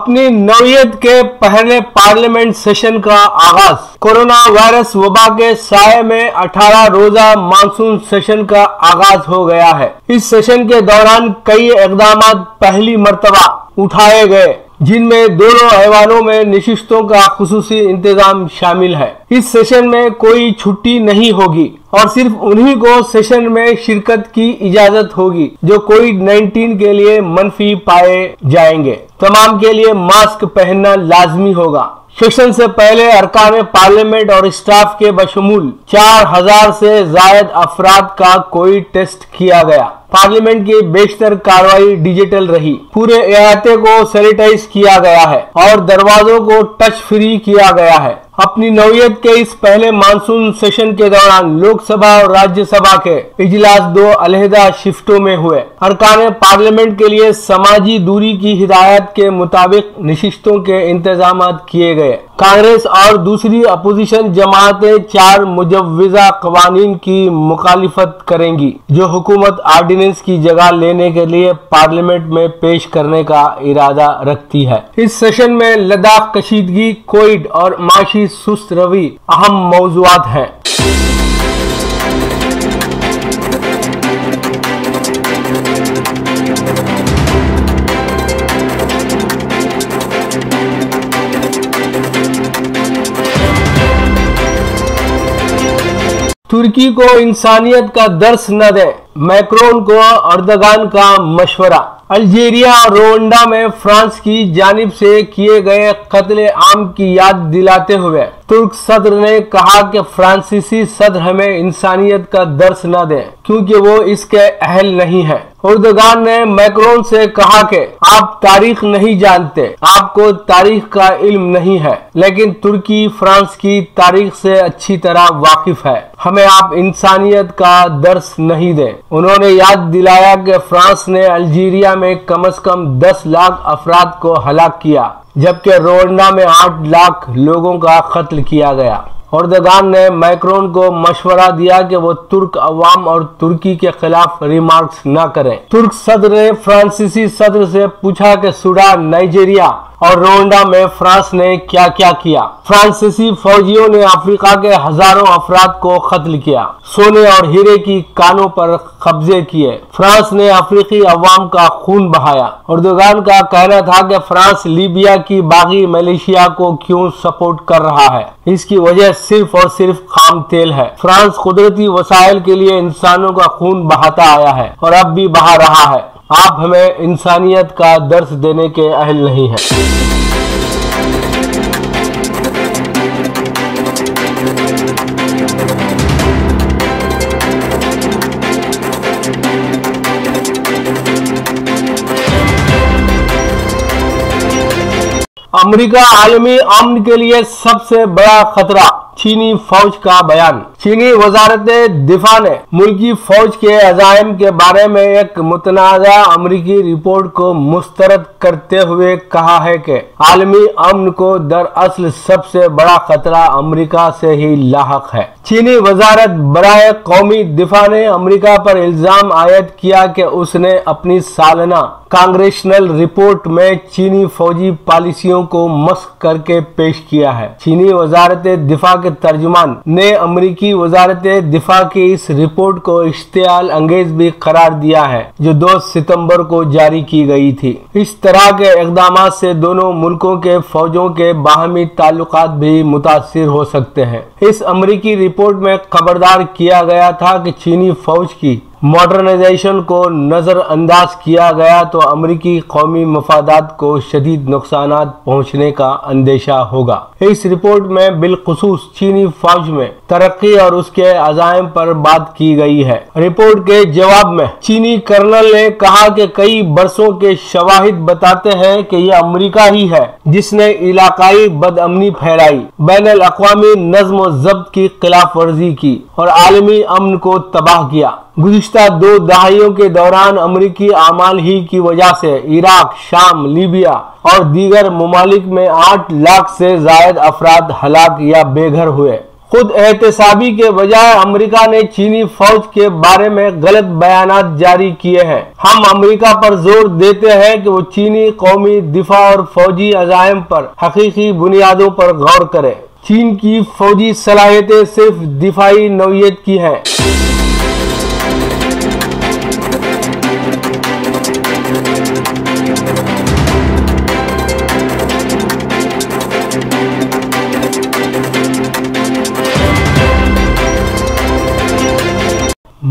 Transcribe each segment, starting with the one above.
अपनी नौयत के पहले पार्लियामेंट सेशन का आगाज। कोरोना वायरस वबा के साये में 18 रोजा मानसून सेशन का आगाज हो गया है। इस सेशन के दौरान कई इक़दाम पहली मर्तबा उठाए गए, जिनमें दोनों ऐवानों में नशिस्तों का खुसूसी इंतजाम शामिल है। इस सेशन में कोई छुट्टी नहीं होगी और सिर्फ उन्हीं को सेशन में शिरकत की इजाजत होगी जो कोविड-19 के लिए मनफी पाए जाएंगे। तमाम के लिए मास्क पहनना लाजमी होगा। सेशन से पहले अरकान पार्लियामेंट और स्टाफ के बशमूल 4000 से जायद अफराद का कोविड टेस्ट किया गया। पार्लियामेंट की बेशतर कार्रवाई डिजिटल रही। पूरे इलाके को सैनिटाइज किया गया है और दरवाजों को टच फ्री किया गया है। अपनी नौयत के इस पहले मानसून सेशन के दौरान लोकसभा और राज्यसभा के इजलास 2 अलहदा शिफ्टों में हुए। अरकान पार्लियामेंट के लिए समाजी दूरी की हिदायत के मुताबिक नशिस्तों के इंतजाम किए गए। कांग्रेस और दूसरी अपोजिशन जमातें 4 मुजव्विजा कवानीन की मुखालिफत करेंगी जो हुकूमत आर्डिनेंस की जगह लेने के लिए पार्लियामेंट में पेश करने का इरादा रखती है। इस सेशन में लद्दाख कशीदगी, कोविड और माशी सुस्त रवि अहम मौजूआत हैं। तुर्की को इंसानियत का दर्स न दे, मैक्रोन को अर्दगान का मशवरा। अल्जीरिया और रोवांडा में फ्रांस की जानिब से किए गए कत्ले आम की याद दिलाते हुए तुर्क सदर ने कहा कि फ्रांसीसी सदर हमें इंसानियत का दर्स न दें क्योंकि वो इसके अहल नहीं है। अर्दगान ने मैक्रोन से कहा कि आप तारीख नहीं जानते, आपको तारीख का इल्म नहीं है, लेकिन तुर्की फ्रांस की तारीख से अच्छी तरह वाकिफ है। हमें आप इंसानियत का दर्स नहीं दें। उन्होंने याद दिलाया कि फ्रांस ने अल्जीरिया में कम से कम 10 लाख अफराद को हलाक किया, जबकि रोवांडा में 8 लाख लोगों का कत्ल किया गया। अर्दगान ने मैक्रोन को मशवरा दिया कि वो तुर्क अवाम और तुर्की के खिलाफ रिमार्क्स न करें। तुर्क सदर ने फ्रांसीसी सदर से पूछा कि सूडान, नाइजीरिया और रोवांडा में फ्रांस ने क्या क्या किया। फ्रांसीसी फौजियों ने अफ्रीका के हजारों अफराद को कत्ल किया, सोने और हीरे की कानों पर कब्जे किए। फ्रांस ने अफ्रीकी अवाम का खून बहाया। अर्दगान का कहना था कि फ्रांस लीबिया की बागी मलेशिया को क्यों सपोर्ट कर रहा है, इसकी वजह सिर्फ और सिर्फ खाम तेल है। फ्रांस कुदरती वसाइल के लिए इंसानों का खून बहाता आया है और अब भी बहा रहा है। आप हमें इंसानियत का दर्स देने के अहल नहीं हैं। अमेरिका आलमी अमन के लिए सबसे बड़ा खतरा, चीनी फौज का बयान। चीनी वजारत दिफा ने मुल्की फौज के अजायम के बारे में एक मुतनाज़ा अमरीकी रिपोर्ट को मुस्तरद करते हुए कहा है कि आलमी अमन को दरअसल सबसे बड़ा खतरा अमरीका से ही लाहक है। चीनी वजारत बराए कौमी दिफा ने अमरीका पर इल्जाम आयद किया कि उसने अपनी सालाना कांग्रेशनल रिपोर्ट में चीनी फौजी पॉलिसियों को मस्ख करके पेश किया है। चीनी वजारत दिफा के तर्जुमान ने अमरीकी वजारत दिफा की इस रिपोर्ट को इश्तियाल अंगेज भी करार दिया है जो 2 सितंबर को जारी की गई थी। इस तरह के इक़दाम से दोनों मुल्कों के फौजों के बाहमी ताल्लुकात भी मुतासिर हो सकते हैं। इस अमरीकी रिपोर्ट में खबरदार किया गया था कि चीनी फौज की मॉडर्नाइजेशन को नजरअंदाज किया गया तो अमरीकी कौमी मफादात को शदीद नुकसानात पहुंचने का अंदेशा होगा। इस रिपोर्ट में बिलखुसूस चीनी फौज में तरक्की और उसके अज़ाइम पर बात की गई है। रिपोर्ट के जवाब में चीनी कर्नल ने कहा कि कई बरसों के शवाहिद बताते हैं कि यह अमरीका ही है जिसने इलाकाई बदअमनी फैलाई, बैनुल अक़वामी नज़्म व ज़ब्त की खिलाफ वर्जी की और आलमी अमन को तबाह किया। गुज़िश्ता 2 दहाइयों के दौरान अमरीकी आमाल ही की वजह से इराक, शाम, लीबिया और दीगर ममालिक में 8 लाख से जायद अफराद हलाक या बेघर हुए। खुद एहतसाबी के बजाय अमेरिका ने चीनी फौज के बारे में गलत बयानात जारी किए हैं। हम अमेरिका पर जोर देते हैं कि वो चीनी कौमी दिफा और फौजी अज़ाइम पर हकीकी बुनियादों पर गौर करे। चीन की फौजी सलाहियतें सिर्फ दिफाई नौइयत की हैं।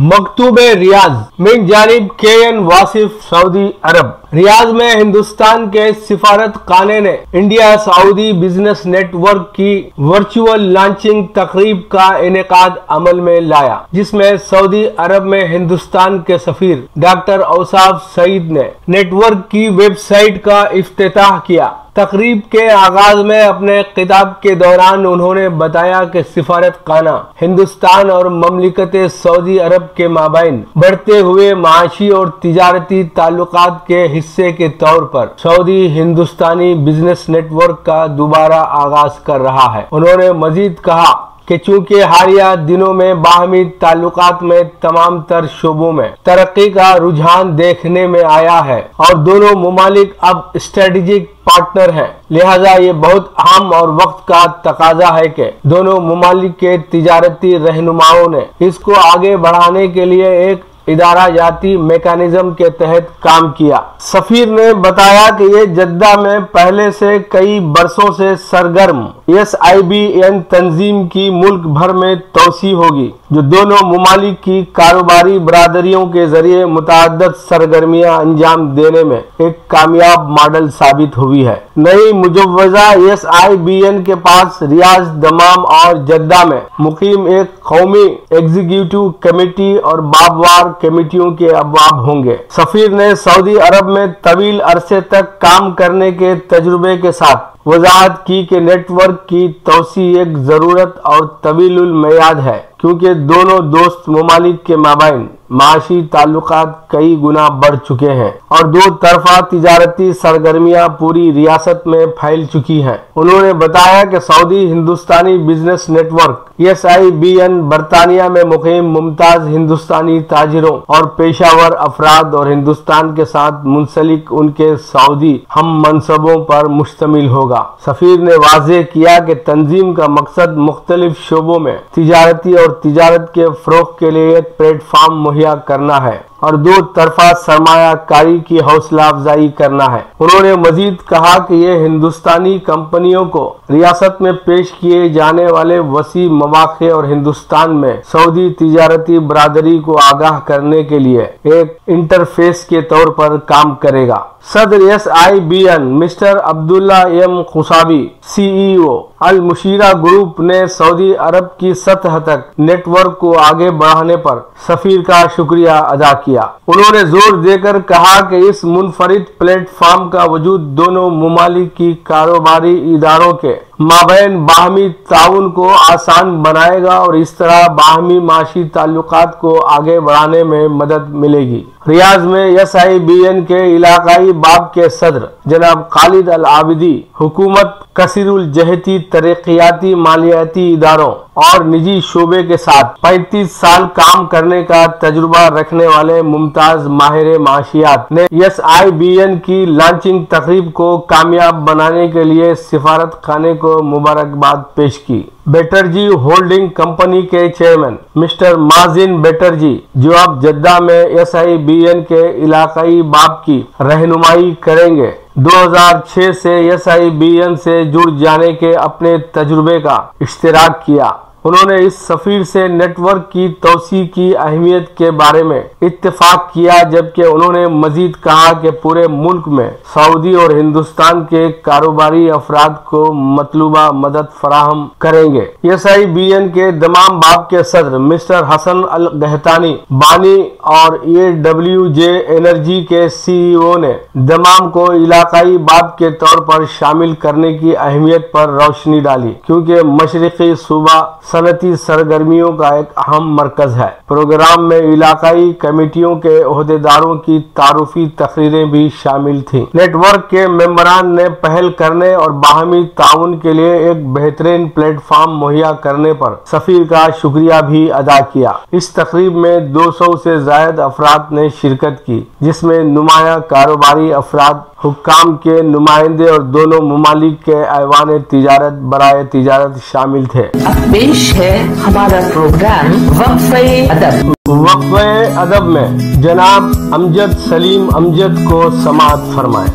मकतूबे रियाज मिन जानिब KN वासिफ सऊदी अरब। रियाज में हिंदुस्तान के सिफारत खाने ने इंडिया सऊदी बिजनेस नेटवर्क की वर्चुअल लॉन्चिंग तकरीब का इनेकाद अमल में लाया, जिसमें सऊदी अरब में हिंदुस्तान के सफीर डॉक्टर औसाफ सईद ने नेटवर्क की वेबसाइट का इफ्तिताह किया। तकरीब के आगाज में अपने खिताब के दौरान उन्होंने बताया कि सिफारत खाना हिंदुस्तान और ममलिकत सऊदी अरब के माबैन बढ़ते हुए माशी और तिजारती ताल्लुकात के हिस्से के तौर पर सऊदी हिंदुस्तानी बिजनेस नेटवर्क का दोबारा आगाज कर रहा है। उन्होंने मजीद कहा कि चूंकि हालिया दिनों में बाहमी ताल्लुकात में तमाम तर शोबों में तरक्की का रुझान देखने में आया है और दोनों मुमालिक अब स्ट्रेटेजिक पार्टनर हैं, लिहाजा ये बहुत अहम और वक्त का तकाजा है कि दोनों मुमालिक के तिजारती रहनुमाओं ने इसको आगे बढ़ाने के लिए एक इदारा जाती मेकानिज्म के तहत काम किया। सफीर ने बताया कि ये जद्दा में पहले से कई बरसों से सरगर्म SIBN तंजीम की मुल्क भर में तोसी होगी, जो दोनों मुमालिक की कारोबारी बरादरियों के जरिए मुतअद्दिद सरगर्मियां अंजाम देने में एक कामयाब मॉडल साबित हुई है। नई मुजव्वजा SIBN के पास रियाज, दमाम और जद्दा में मुकीम एक कौमी एग्जीक्यूटिव कमेटी और बाबवार कमेटियों के अबवाब होंगे। सफीर ने सऊदी अरब में तवील अरसे तक काम करने के तजुर्बे के साथ वजाहत की कि नेटवर्क की तोसी एक जरूरत और तवीलुल मियाद है, क्योंकि दोनों दोस्त मुमालिक के माबैन माशी ताल्लुकात कई गुना बढ़ चुके हैं और दो तरफा तिजारती सरगर्मियां पूरी रियासत में फैल चुकी हैं। उन्होंने बताया कि सऊदी हिंदुस्तानी बिजनेस नेटवर्क SIBN बरतानिया में मुकीम मुमताज हिंदुस्तानी ताजिरों और पेशावर अफराद और हिंदुस्तान के साथ मुंसलिक उनके सऊदी हम मनसबों पर मुश्तमिल होगा। सफीर ने वाज़ेह किया कि तंजीम का मकसद मुख्तलिफ शोबों में तिजारती और तिजारत के फरोग के लिए एक प्लेटफॉर्म मुहैया करना है और दो तरफा सरमायाकारी की हौसला अफजाई करना है। उन्होंने मजीद कहा कि ये हिंदुस्तानी कंपनियों को रियासत में पेश किए जाने वाले वसी मौक़े और हिंदुस्तान में सऊदी तिजारती बरादरी को आगाह करने के लिए एक इंटरफेस के तौर पर काम करेगा। सदर SIBN mister Abdullah M खुशाबी CEO अल मुशीरा ग्रुप ने सऊदी अरब की सतह तक नेटवर्क को आगे बढ़ाने पर सफीर का शुक्रिया अदा किया। उन्होंने जोर देकर कहा कि इस मुनफरिद प्लेटफॉर्म का वजूद दोनों मुमालिक की कारोबारी इदारों के माबैन बाहमी ताउन को आसान बनाएगा और इस तरह बाहमी माशी ताल्लुकात को आगे बढ़ाने में मदद मिलेगी। रियाज में SIBN के इलाकाई बाब के सदर जनाब खालिद अल आबिदी हुकूमत, कसीरुल जहती तरक्याती मालियाती इदारों और निजी शोबे के साथ 35 साल काम करने का तजुर्बा रखने वाले मुमताज माहिर माशियात ने SIBN की लॉन्चिंग तकरीब को कामयाब बनाने के लिए सिफारत खाने को मुबारकबाद पेश की। बैटरजी होल्डिंग कंपनी के चेयरमैन मिस्टर माजिन बैटरजी, जो अब जद्दा में SIBN के इलाकाई बाब की रहनुमाई करेंगे, 2006 से SIBN से जुड़ जाने के अपने तजुर्बे का इश्तिराक किया। उन्होंने इस सफीर से नेटवर्क की तोसी की अहमियत के बारे में इत्तेफाक किया, जबकि उन्होंने मजीद कहा कि पूरे मुल्क में सऊदी और हिंदुस्तान के कारोबारी अफराद को मतलूबा मदद फराहम करेंगे। SIBN के दमाम बाब के सदर मिस्टर हसन अल गहतानी बानी और AWJ एनर्जी के CEO ने दमाम को इलाकाई बाब के तौर पर शामिल करने की अहमियत पर रोशनी डाली, क्योंकि मशरकी सूबा صنعتی سرگرمیوں کا ایک اہم مرکز ہے۔ پروگرام میں علاقائی کمیٹیوں کے عہدیداروں کی تعارفی تقریریں بھی شامل تھیں۔ نیٹ ورک کے ممبران نے پہل کرنے اور باہمی تعاون کے لیے ایک بہترین پلیٹ فارم مہیا کرنے پر سفیر کا شکریہ بھی ادا کیا۔ اس تقریب میں 200 سے زائد افراد نے شرکت کی، جس میں نمایاں کاروباری افراد، حکام کے نمائندے اور دونوں ممالک کے ایوان تجارت برائے تجارت شامل تھے۔ اب پیش ہے ہمارا پروگرام وقفہ ادب۔ وقفہ ادب میں جناب امجد سلیم امجد کو سماعت فرمائیں۔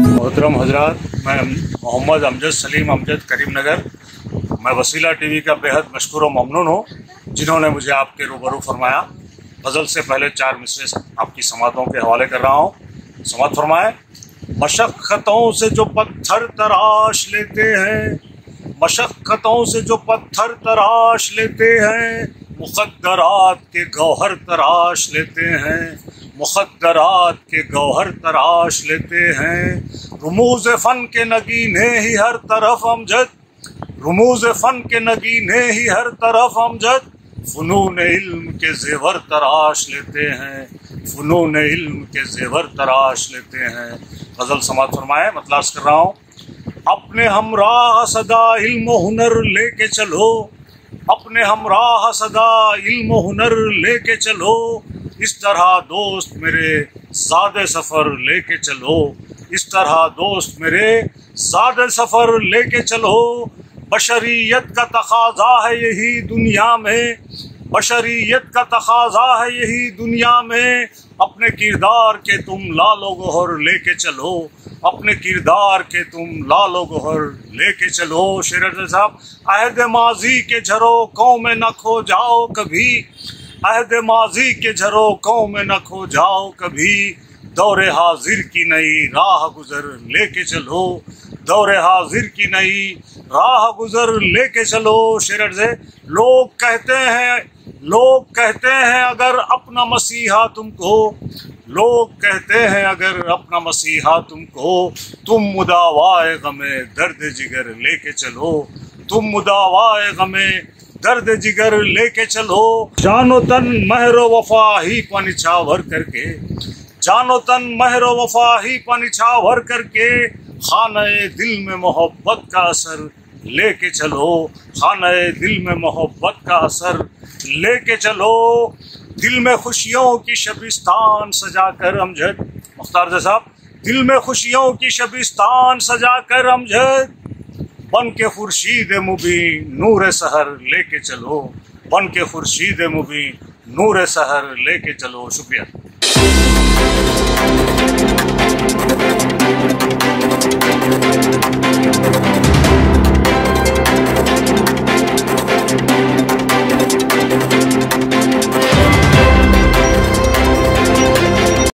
محترم حضرات، میں محمد امجد سلیم امجد کریم نگر، میں وسیلہ ٹی وی کا بےحد مشکور و ممنون ہوں جنہوں نے مجھے آپ کے روبرو فرمایا۔ غزل سے پہلے 4 مصرے آپ کی سماعتوں کے حوالے کر رہا ہوں، سماعت فرمائیں۔ مشقتوں سے جو پتھر تراش لیتے ہیں، مشقتوں سے جو پتھر تراش لیتے ہیں، مقدرات کے گوہر تراش لیتے ہیں، مقدرات کے گوہر تراش لیتے ہیں۔ رموز فن کے نگینے ہی ہر طرف امجد، رموز فن کے نگینے ہی ہر طرف امجد، فنون علم کے زیور تراش لیتے ہیں، فنون علم کے زیور تراش لیتے ہیں۔ غزل سماعت فرمائے، مطلع کر رہا ہوں۔ اپنے ہمراہ صدا علم و ہنر لے کے چلو، اپنے ہمراہ صدا علم و ہنر لے کے چلو، اس طرح دوست میرے زاد سفر لے کے چلو، اس طرح دوست میرے زاد سفر لے کے چلو۔ بشریت کا تقاضا ہے یہی دنیا میں، بشریت کا تقاضا ہے یہی دنیا میں، اپنے کردار کے تم لال و گوہر لے کے چلو، اپنے کردار کے تم لال و گوہر لے کے چلو۔ شیر افضل صاحب، عہد ماضی کے جھروکوں میں نہ کھو جاؤ کبھی، عہد ماضی کے جھروکوں میں نہ کھو جاؤ کبھی، دور حاضر کی نئی راہ گزر لے کے چلو، دور حاضر کی نئی راہ گزر لے کے چلو۔ شیر سے لوگ کہتے ہیں اگر اپنا مسیحا تم کو، لوگ کہتے ہیں اگر اپنا مسیحا تم کو، تم مداوائے غم درد جگر لے کے چلو، تم مداوائے غم درد جگر لے کے چلو۔ جان و تن مہر و وفا ہی پا نچھاور کر کے، جان و تن مہر و وفا ہی پا نچھاور کر کے، خانہ دل میں محبت کا اثر لے کے چلو، خانہ دل میں محبت کا اثر لے کے چلو۔ دل میں خوشیوں کی شبستان سجا کر امجد، مختار صاحب، دل میں خوشیوں کی شبستان سجا کر امجد، بن کے خورشید مبین نور سحر لے کے چلو، بن کے خورشید مبین نور سحر لے کے چلو۔ شکریہ۔